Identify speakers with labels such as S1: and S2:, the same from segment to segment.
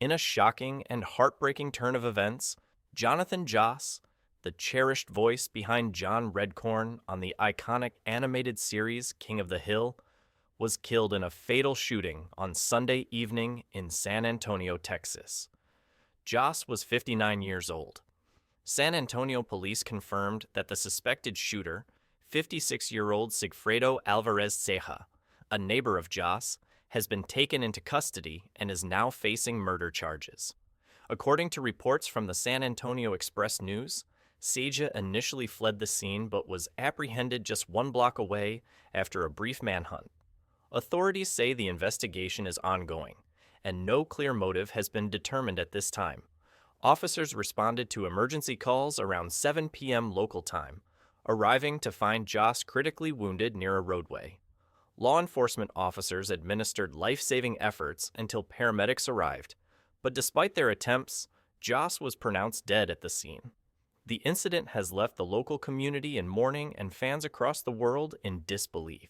S1: In a shocking and heartbreaking turn of events, Jonathan Joss, the cherished voice behind John Redcorn on the iconic animated series King of the Hill, was killed in a fatal shooting on Sunday evening in San Antonio, Texas. Joss was 59 years old. San Antonio police confirmed that the suspected shooter, 56-year-old Sigfredo Alvarez Ceja, a neighbor of Joss, has been taken into custody and is now facing murder charges. According to reports from the San Antonio Express News, Ceja initially fled the scene but was apprehended just 1 block away after a brief manhunt. Authorities say the investigation is ongoing, and no clear motive has been determined at this time. Officers responded to emergency calls around 7 p.m. local time, arriving to find Joss critically wounded near a roadway. Law enforcement officers administered life-saving efforts until paramedics arrived, but despite their attempts, Joss was pronounced dead at the scene. The incident has left the local community in mourning and fans across the world in disbelief.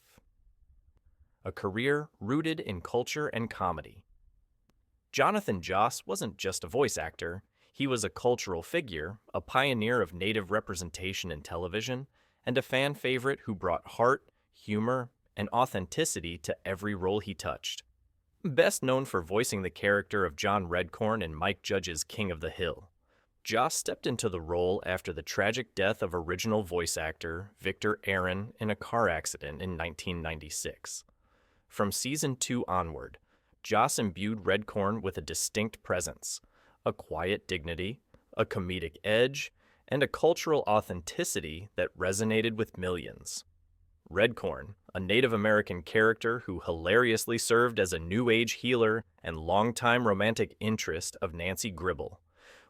S1: A career rooted in culture and comedy. Jonathan Joss wasn't just a voice actor. He was a cultural figure, a pioneer of native representation in television, and a fan favorite who brought heart, humor, and authenticity to every role he touched. Best known for voicing the character of John Redcorn in Mike Judge's King of the Hill, Joss stepped into the role after the tragic death of original voice actor Victor Aaron in a car accident in 1996. From Season 2 onward, Joss imbued Redcorn with a distinct presence, a quiet dignity, a comedic edge, and a cultural authenticity that resonated with millions. Redcorn, a Native American character who hilariously served as a New Age healer and longtime romantic interest of Nancy Gribble,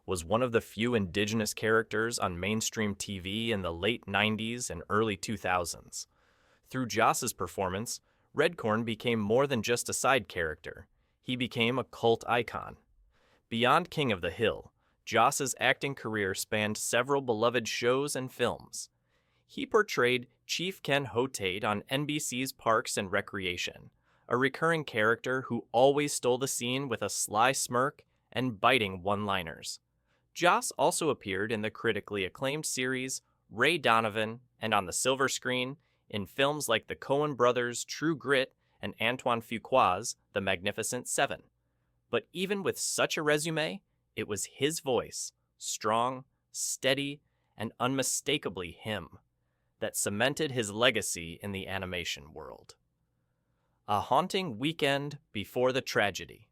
S1: was one of the few indigenous characters on mainstream TV in the late 90s and early 2000s. Through Joss's performance, Redcorn became more than just a side character. He became a cult icon. Beyond King of the Hill, Joss's acting career spanned several beloved shows and films. He portrayed Chief Ken Hotate on NBC's Parks and Recreation, a recurring character who always stole the scene with a sly smirk and biting one-liners. Joss also appeared in the critically acclaimed series Ray Donovan and on the silver screen in films like the Coen brothers' True Grit and Antoine Fuqua's The Magnificent Seven. But even with such a resume, it was his voice, strong, steady, and unmistakably him, that cemented his legacy in the animation world. A haunting weekend before the tragedy.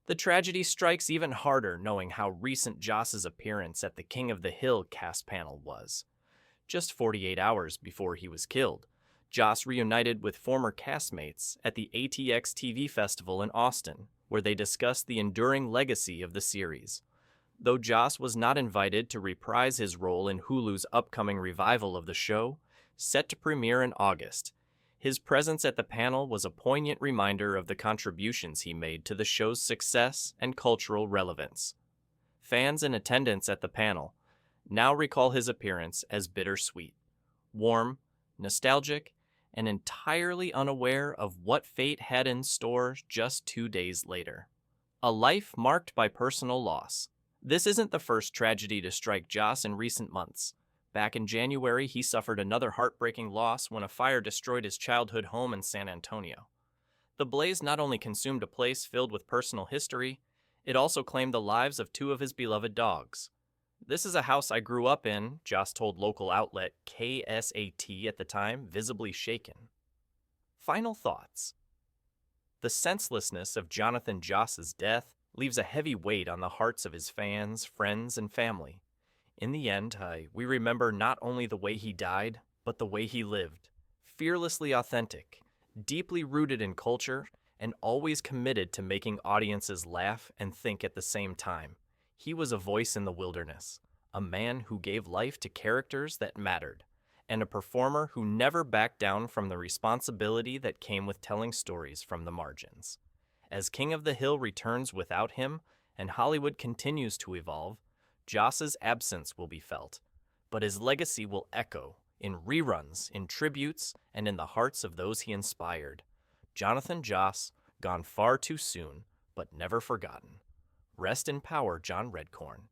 S1: The tragedy strikes even harder knowing how recent Joss's appearance at the King of the Hill cast panel was. Just 48 hours before he was killed, Joss reunited with former castmates at the ATX TV Festival in Austin, where they discussed the enduring legacy of the series. Though Joss was not invited to reprise his role in Hulu's upcoming revival of the show, set to premiere in August, his presence at the panel was a poignant reminder of the contributions he made to the show's success and cultural relevance. Fans in attendance at the panel now recall his appearance as bittersweet, warm, nostalgic, and entirely unaware of what fate had in store just 2 days later. A life marked by personal loss. This isn't the first tragedy to strike Joss in recent months. Back in January, he suffered another heartbreaking loss when a fire destroyed his childhood home in San Antonio. The blaze not only consumed a place filled with personal history, it also claimed the lives of 2 of his beloved dogs. "This is a house I grew up in," Joss told local outlet KSAT at the time, visibly shaken. Final thoughts. The senselessness of Jonathan Joss's death leaves a heavy weight on the hearts of his fans, friends, and family. In the end, we remember not only the way he died, but the way he lived. Fearlessly authentic, deeply rooted in culture, and always committed to making audiences laugh and think at the same time. He was a voice in the wilderness, a man who gave life to characters that mattered, and a performer who never backed down from the responsibility that came with telling stories from the margins. As King of the Hill returns without him, and Hollywood continues to evolve, Joss's absence will be felt, but his legacy will echo in reruns, in tributes, and in the hearts of those he inspired. Jonathan Joss, gone far too soon, but never forgotten. Rest in power, John Redcorn.